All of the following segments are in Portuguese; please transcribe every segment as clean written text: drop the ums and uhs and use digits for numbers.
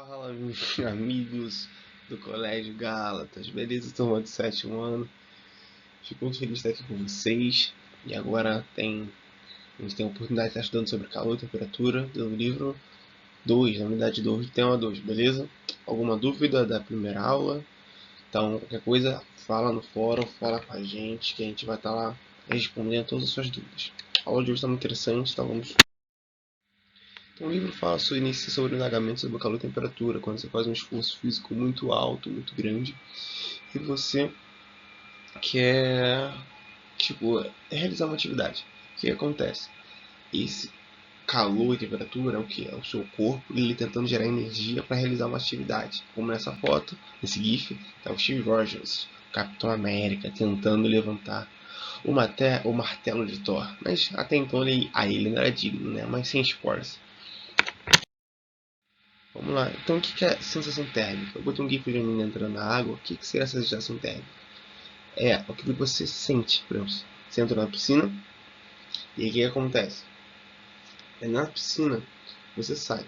Fala, meus amigos do Colégio Gálatas, beleza? Turma do sétimo ano. Fico muito feliz de estar aqui com vocês. E agora a gente tem a oportunidade de estar estudando sobre calor e temperatura do livro 2, na unidade 2 do tema 2, beleza? Alguma dúvida da primeira aula? Então, qualquer coisa, fala no fórum, fala com a gente, que a gente vai estar lá respondendo todas as suas dúvidas. A aula de hoje está muito interessante, então vamos. Então, o livro fala inicia sobre o indagamento sobre o calor e temperatura, quando você faz um esforço físico muito alto, muito grande, e você quer, tipo, realizar uma atividade. O que acontece? Esse calor e temperatura é o que? É o seu corpo ele tentando gerar energia para realizar uma atividade. Como nessa foto, nesse GIF, é o Steve Rogers, Capitão América, tentando levantar o martelo de Thor. Mas até então ele não era digno, né? Mas sem spoilers. Vamos lá. Então, o que é sensação térmica? Eu botei um GIF de uma menina entrando na água. O que seria essa sensação térmica? É aquilo que você sente. Por exemplo, você entra na piscina e aí o que acontece? Na piscina, você sai.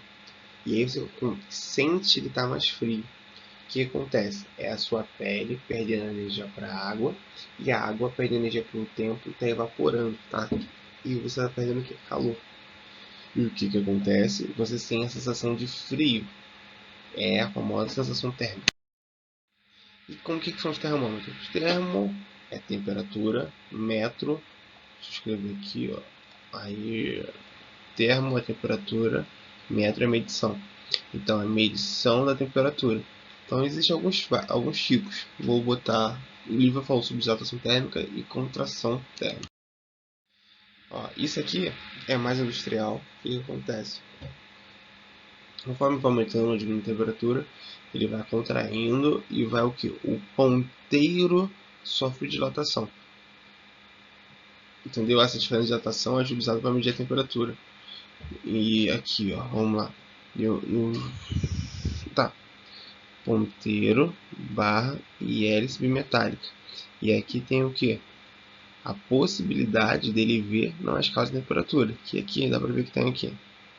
E aí você sente que está mais frio. O que acontece? É a sua pele perdendo energia para a água e a água perdendo energia por um tempo e está evaporando, tá? E você está perdendo o que? Calor. E o que acontece? Você tem a sensação de frio. É a famosa sensação térmica. E como que são os termômetros? Termo é temperatura, metro, deixa eu escrever aqui, ó. Aí, termo é temperatura, metro é medição. Então, é medição da temperatura. Então, existem alguns tipos. Vou botar. O livro falou sobre dilatação térmica e contração térmica. Ó, isso aqui é mais industrial. O que acontece? Conforme vai aumentando a temperatura, ele vai contraindo e vai o que? O ponteiro sofre dilatação. Entendeu? Essa diferença de dilatação é utilizada para medir a temperatura. E aqui, ó, vamos lá. Tá. Ponteiro barra e hélice bimetálica. E aqui tem o que? A possibilidade dele ver na escala de temperatura. Que aqui dá para ver que tem aqui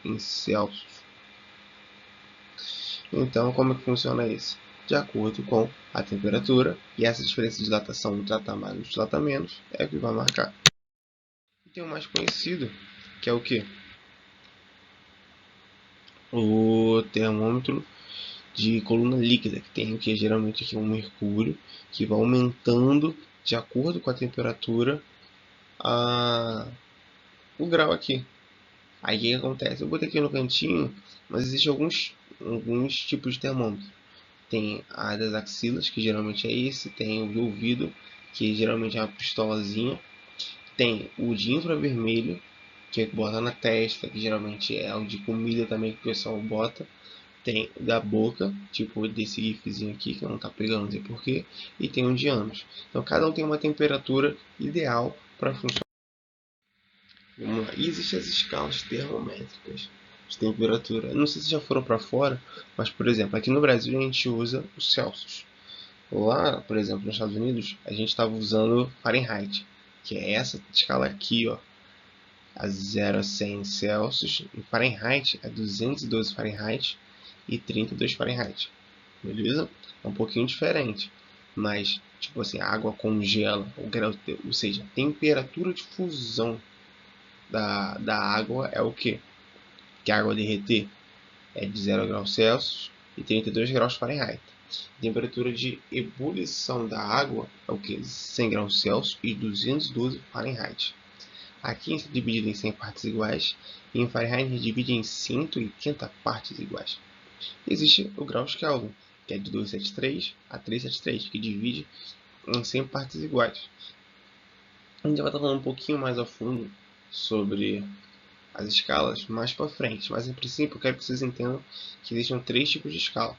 em Celsius. Então, como é que funciona isso? De acordo com a temperatura, e essa diferença de dilatação, um dilata mais, um dilata menos, é o que vai marcar. E tem o mais conhecido, que é o que? O termômetro de coluna líquida, que tem que geralmente aqui um mercúrio, que vai aumentando de acordo com a temperatura o grau aqui. Aí o que acontece? Eu botei aqui no cantinho, mas existem alguns tipos de termômetro. Tem a das axilas, que geralmente é esse. Tem o do ouvido, que geralmente é uma pistolazinha. Tem o de infravermelho, que é bota na testa, que geralmente é o de comida também que o pessoal bota. Tem o da boca, tipo desse gifzinho aqui, que não tá pegando, não sei porquê. E tem um de anos. Então cada um tem uma temperatura ideal para funcionar. Vamos lá. E existem as escalas termométricas de temperatura. Não sei se já foram para fora, mas por exemplo, aqui no Brasil a gente usa o Celsius. Lá, por exemplo, nos Estados Unidos, a gente estava usando Fahrenheit, que é essa escala aqui, ó, a 0 a 100 Celsius. Em Fahrenheit é 212 Fahrenheit e 32 Fahrenheit. Beleza? É um pouquinho diferente, mas tipo assim, a água congela, ou seja, a temperatura de fusão da água é o que? Que a água derreter é de 0 graus Celsius e 32 graus Fahrenheit. A temperatura de ebulição da água é o que? 100 graus Celsius e 212 Fahrenheit. Aqui é dividido em 100 partes iguais e em Fahrenheit é dividido em 180 partes iguais. Existe o graus Kelvin, que é de 273 a 373, que divide em 100 partes iguais. A gente vai estar falando um pouquinho mais a fundo sobre as escalas mais para frente, mas em princípio eu quero que vocês entendam que existem três tipos de escala.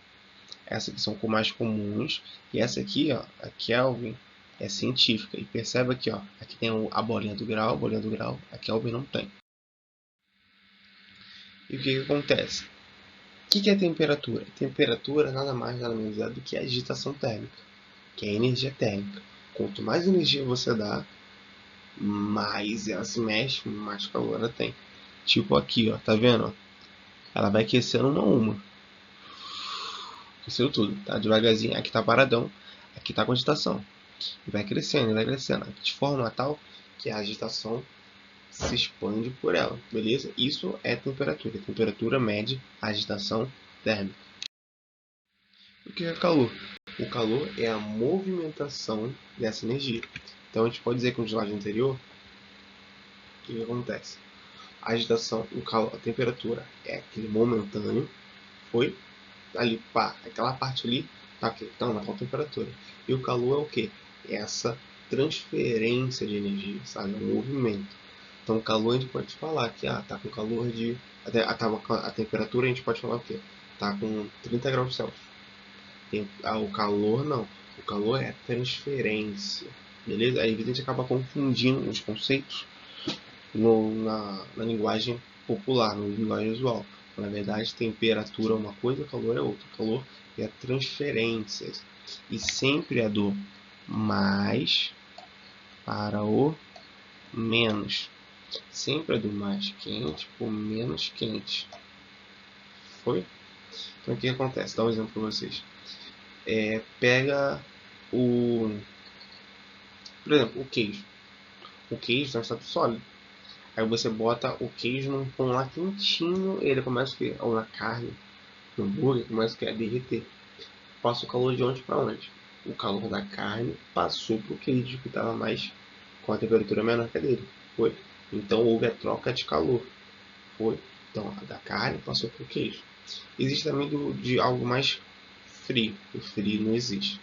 Essa que são mais comuns e essa aqui, ó, a Kelvin, é científica. E percebe aqui, ó, aqui tem a bolinha do grau, a Kelvin não tem. E o que acontece? O que é temperatura? Temperatura nada mais nada menos é do que a agitação térmica, que é a energia térmica. Quanto mais energia você dá, mais ela se mexe, mais calor ela tem. Tipo aqui, ó, tá vendo? Ela vai aquecendo uma a uma. Cresceu tudo, tá devagarzinho. Aqui tá paradão, aqui tá com agitação. E vai crescendo, de forma tal que a agitação se expande por ela, beleza? Isso é temperatura. Temperatura mede a agitação térmica. O que é calor? O calor é a movimentação dessa energia. Então a gente pode dizer que no slide anterior, o que acontece? A agitação, o calor, a temperatura é aquele momentâneo, foi ali, pá, aquela parte ali, tá aqui, então naquela temperatura. E o calor é o que? É essa transferência de energia, sabe? É um movimento. Então, o calor a gente pode falar que tá com calor de. A temperatura a gente pode falar o quê? Tá com 30 graus Celsius. O calor não. O calor é transferência. Beleza? Aí a gente acaba confundindo os conceitos na linguagem popular, na linguagem usual. Na verdade, temperatura é uma coisa, calor é outra. Calor é transferência. E sempre é do mais para o menos. Sempre é do mais quente para o menos quente. Foi? Então o que acontece? Dá um exemplo para vocês. Pega o. Por exemplo, o queijo. O queijo está em estado sólido. Aí você bota o queijo num pão lá quentinho, ele começa a ou na carne, no hambúrguer, começa a derreter. Passa o calor de onde para onde? O calor da carne passou para o queijo que estava mais com a temperatura menor que a dele. Foi? Então houve a troca de calor. Foi? Então a da carne passou para o queijo. Existe também de algo mais frio. O frio não existe.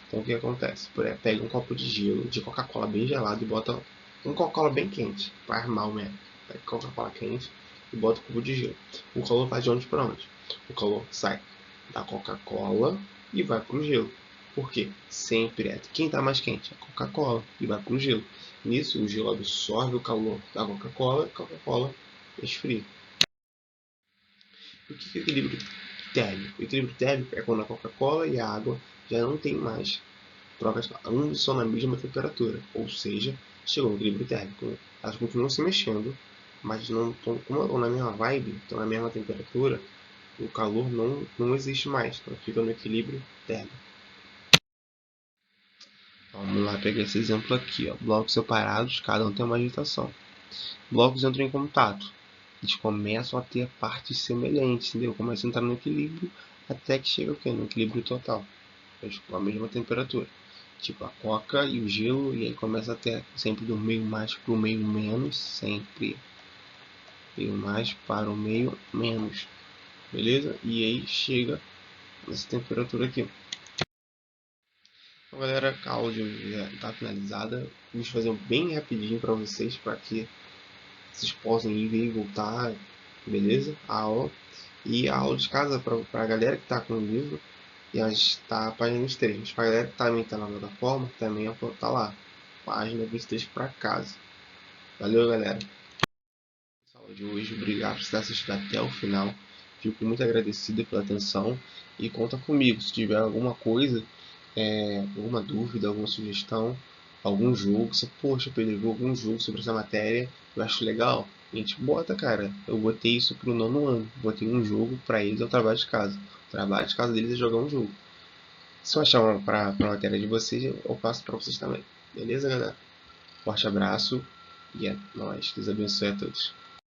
Então o que acontece? Pega um copo de gelo, de Coca-Cola bem gelado e bota um Coca-Cola bem quente, para armar o mesmo. Pega Coca-Cola quente e bota um cubo de gelo. O calor vai de onde para onde? O calor sai da Coca-Cola e vai para o gelo. Por quê? Sempre é quem está mais quente? A Coca-Cola e vai para o gelo. Nisso, o gelo absorve o calor da Coca-Cola e a Coca-Cola esfria. O que é equilíbrio térmico? O equilíbrio térmico é quando a Coca-Cola e a água já não tem mais trocas, ambos são na mesma temperatura, ou seja, chegou no equilíbrio térmico. Elas continuam se mexendo, mas não estão, como estão na mesma vibe, estão na mesma temperatura, o calor não existe mais, então fica no equilíbrio térmico. Vamos lá pegar esse exemplo aqui, ó. Blocos separados, cada um tem uma agitação. Blocos entram em contato, eles começam a ter partes semelhantes, entendeu? Começam a entrar no equilíbrio até que chega o quê? No equilíbrio total, com a mesma temperatura. Tipo a coca e o gelo, e aí começa a ter sempre do meio mais para o meio menos, sempre meio mais para o meio menos, beleza? E aí chega nessa temperatura aqui. Então, galera, a aula já está finalizada. Vou fazer bem rapidinho para vocês, para que vocês possam ir e voltar, beleza? A aula. E a aula de casa para a galera que está com o livro, e a gente está a página 23. Mas para a galera que também está na plataforma, também está lá. Página 23 para casa. Valeu, galera. Aula de hoje. Obrigado por ter assistido até o final. Fico muito agradecido pela atenção. E conta comigo. Se tiver alguma coisa, alguma dúvida, alguma sugestão, algum jogo. Se, poxa, Pedro, viu algum jogo sobre essa matéria, eu acho legal. A gente bota, cara. Eu botei isso pro nono ano. Botei um jogo para eles, é o trabalho de casa. O trabalho de casa deles é jogar um jogo. Se eu achar uma pra matéria de vocês, eu passo para vocês também. Beleza, galera? Forte abraço e é nóis. Deus abençoe a todos.